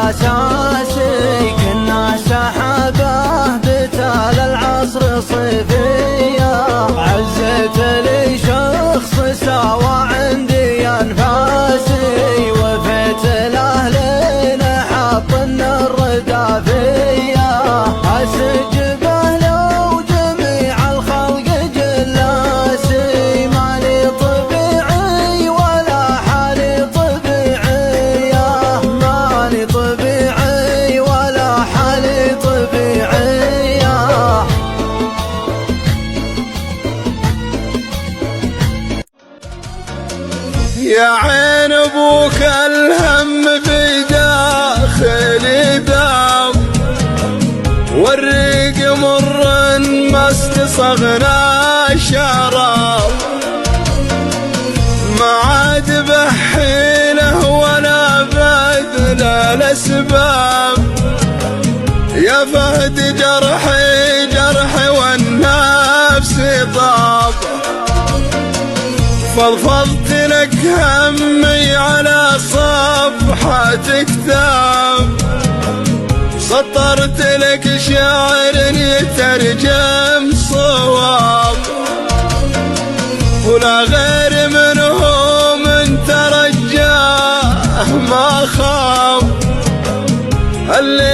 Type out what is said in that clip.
الأساسي، كنا سحابه بتال العصر صيفية، عزت لي شخص ساوى عندي أنفاسي، وفيت الأهل نحط النار دافية، أسجبه لو جميع الخلق جلاسي، ماني طبيعي ولا حالي طبيعية، ماني طبيعي ولا حالي طبيعية. يا عين ابوك الهم في داخلي دام، والريق مر ما استصغنا الشراب، ما عاد بحيله ولا بذل الاسباب، يا فهد جرحي جرحي والنفس طاب، فضفضت لك همي على صفحة كتاب، سطرت لك شعر يترجم صواب، ولا غير منهم انت رجاه ما خاب، اللي